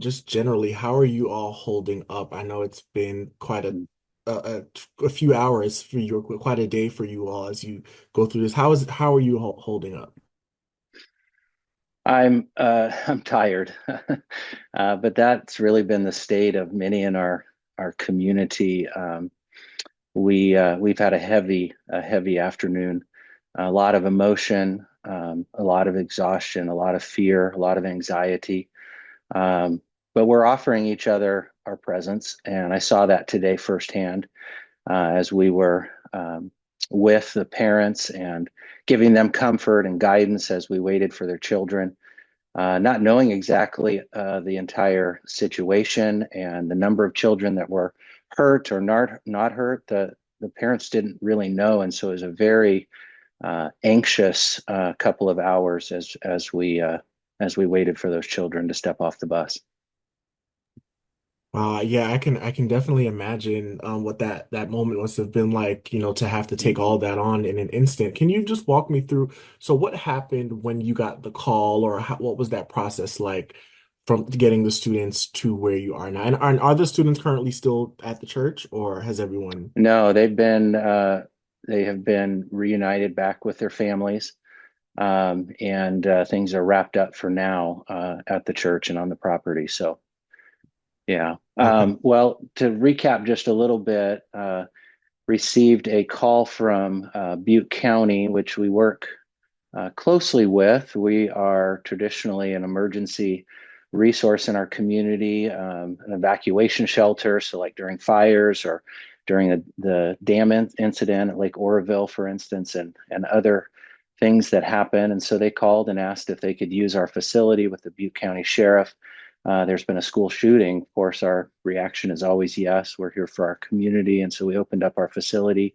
just generally, how are you all holding up? I know it's been quite a few hours for you, quite a day for you all as you go through this. How are you holding up? I'm tired, but that's really been the state of many in our community. We've had a heavy afternoon, a lot of emotion, a lot of exhaustion, a lot of fear, a lot of anxiety. Um, but we're offering each other our presence, and I saw that today firsthand as we were with the parents and giving them comfort and guidance as we waited for their children, not knowing exactly the entire situation and the number of children that were hurt or not hurt. The parents didn't really know, and so it was a very anxious couple of hours as we waited for those children to step off the bus. Yeah, I can definitely imagine what that moment must have been like, to have to take all Mhm. that on in an instant. Can you just walk me through? So what happened when you got the call, or what was that process like from getting the students to where you are now? And are the students currently still at the church, or has everyone? No, they have been reunited back with their families, and things are wrapped up for now at the church and on the property. So yeah. Okay. Well, to recap just a little bit, received a call from Butte County, which we work closely with. We are traditionally an emergency resource in our community, an evacuation shelter. So, like during fires or during the dam incident at Lake Oroville, for instance, and other things that happen. And so they called and asked if they could use our facility with the Butte County Sheriff. There's been a school shooting. Of course, our reaction is always yes. We're here for our community. And so we opened up our facility.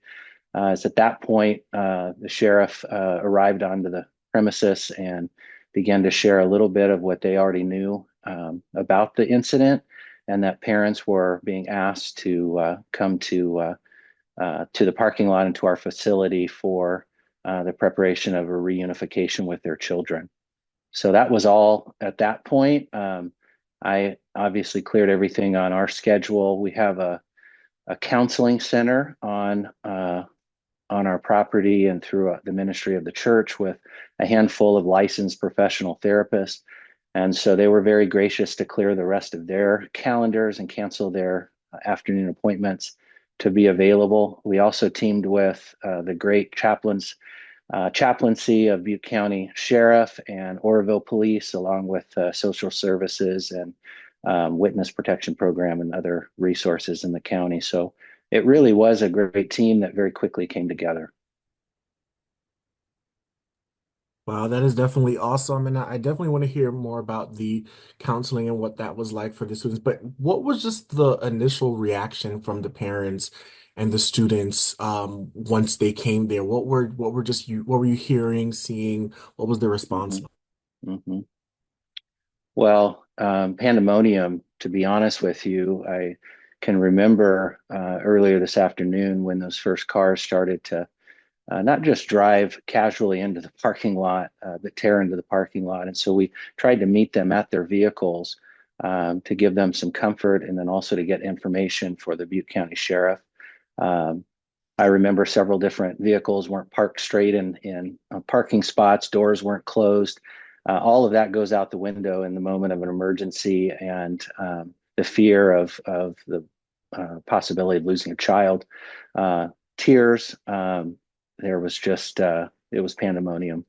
It's at that point the sheriff arrived onto the premises and began to share a little bit of what they already knew about the incident, and that parents were being asked to come to the parking lot and to our facility for the preparation of a reunification with their children. So that was all at that point. I obviously cleared everything on our schedule. We have a counseling center on our property and through the ministry of the church with a handful of licensed professional therapists. And so they were very gracious to clear the rest of their calendars and cancel their afternoon appointments to be available. We also teamed with the great chaplaincy of Butte County Sheriff and Oroville Police, along with social services and witness protection program and other resources in the county. So it really was a great team that very quickly came together. Wow, that is definitely awesome. And I definitely want to hear more about the counseling and what that was like for the students. But what was just the initial reaction from the parents and the students once they came there? What were you hearing, seeing? What was the response? Mhm. Mhm. Well, pandemonium, to be honest with you, I can remember earlier this afternoon when those first cars started to not just drive casually into the parking lot, but tear into the parking lot. And so we tried to meet them at their vehicles to give them some comfort and then also to get information for the Butte County Sheriff. Um, I remember several different vehicles weren't parked straight in parking spots, doors weren't closed. All of that goes out the window in the moment of an emergency, and the fear of the possibility of losing a child. Uh, Tears. There was just it was pandemonium.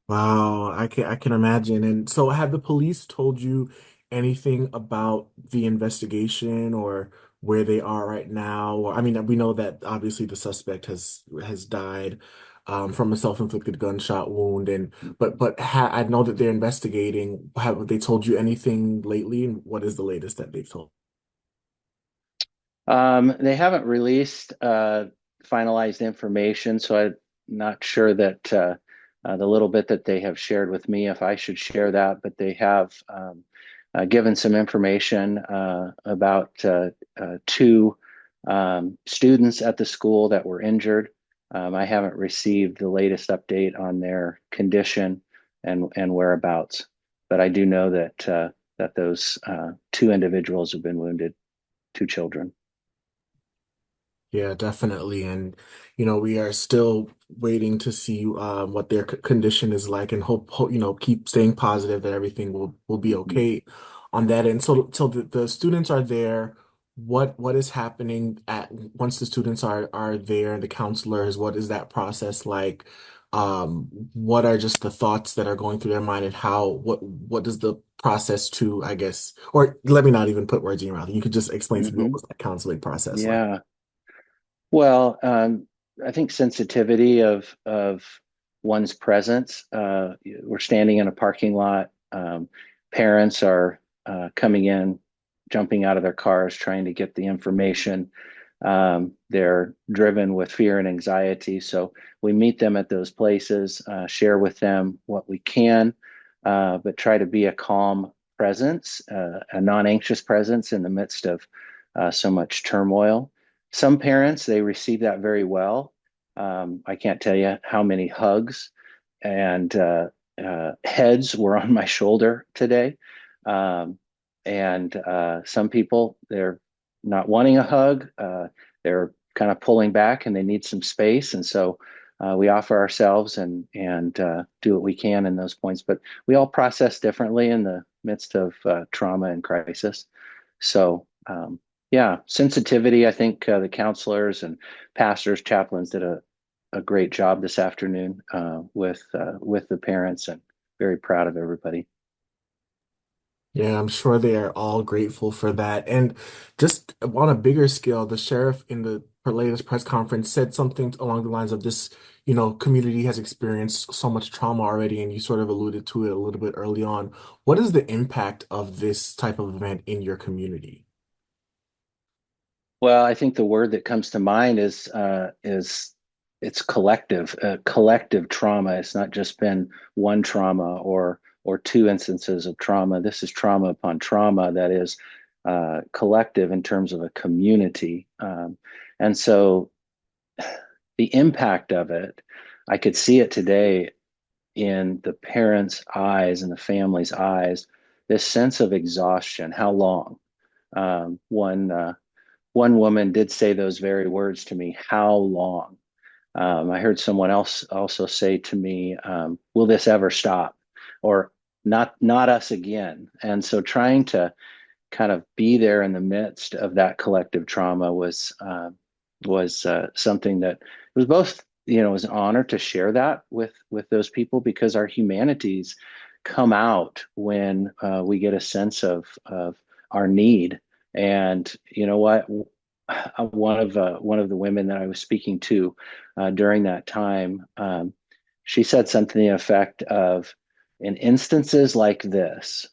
Wow, I can imagine. And so have the police told you anything about the investigation or where they are right now? Or I mean, we know that obviously the suspect has died from a self-inflicted gunshot wound and but ha I know that they're investigating. Have they told you anything lately? And what is the latest that they've told? They haven't released finalized information, so I'm not sure that the little bit that they have shared with me, if I should share that, but they have given some information about two students at the school that were injured. I haven't received the latest update on their condition and whereabouts. but I do know that those two individuals have been wounded, two children. Yeah, definitely. And, we are still waiting to see what their condition is like and hope, keep staying positive that everything will be Mhm. okay on that end. So the students are there. What is happening once the students are there and the counselors, what is that process like? What are just the thoughts that are going through their mind and what does the process to, I guess, or let me not even put words in your mouth. You could just explain to me what Hmm. was that counseling process like? Yeah. Well, I think sensitivity of one's presence. We're standing in a parking lot. Parents are coming in, jumping out of their cars, trying to get the information. They're driven with fear and anxiety. So we meet them at those places, share with them what we can, but try to be a calm presence, a non-anxious presence in the midst of so much turmoil. Some parents, they receive that very well. I can't tell you how many hugs and heads were on my shoulder today. Um, and some people, they're not wanting a hug. They're kind of pulling back and they need some space. And so we offer ourselves and do what we can in those points. But we all process differently in the midst of trauma and crisis. So, yeah, sensitivity. I think the counselors and pastors, chaplains did a great job this afternoon with the parents, and very proud of everybody. Yeah, I'm sure they are all grateful for that. And just on a bigger scale, the sheriff in the her latest press conference said something along the lines of this, community has experienced so much trauma already, and you sort of alluded to it a little bit early on. What is the impact of this type of event in your community? Well, I think the word that comes to mind is it's collective, collective trauma. It's not just been one trauma or two instances of trauma. This is trauma upon trauma that is collective in terms of a community. And so the impact of it, I could see it today in the parents' eyes and the family's eyes. This sense of exhaustion. How long? One woman did say those very words to me. How long? I heard someone else also say to me, "Will this ever stop?" Or "Not us again." And so, trying to kind of be there in the midst of that collective trauma was something that was both, it was an honor to share that with those people, because our humanities come out when we get a sense of our need. And you know what, one of the women that I was speaking to during that time, she said something to the effect of, in instances like this,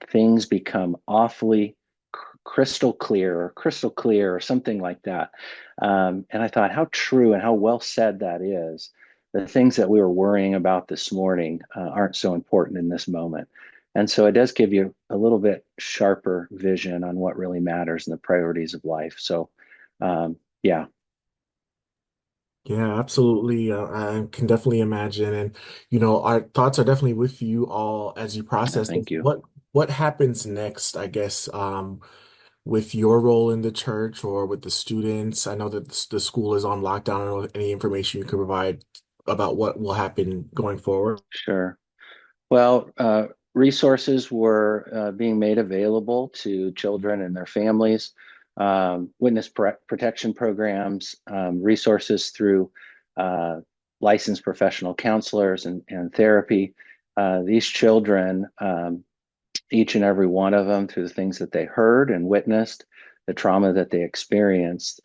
things become awfully crystal clear or something like that. And I thought, how true and how well said that is. The things that we were worrying about this morning aren't so important in this moment. And so it does give you a little bit sharper vision on what really matters and the priorities of life. So, yeah, Yeah, absolutely. I can definitely imagine. And, our thoughts are definitely with you all as you process this. thank you. What happens next, I guess, with your role in the church or with the students? I know that the school is on lockdown. I don't know if any information you can provide about what will happen going forward. Sure. Well, resources were being made available to children and their families, witness protection programs, resources through uh, licensed professional counselors and therapy. These children, each and every one of them, through the things that they heard and witnessed, the trauma that they experienced.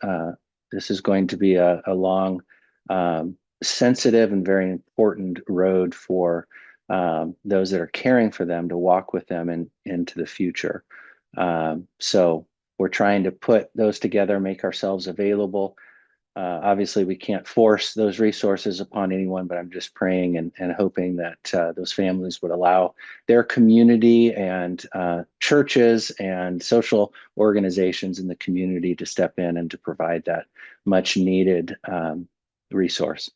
This is going to be a long, sensitive, and very important road for those that are caring for them to walk with them into the future. So we're trying to put those together, make ourselves available. Obviously, we can't force those resources upon anyone, but I'm just praying and hoping that those families would allow their community and churches and social organizations in the community to step in and to provide that much needed resource.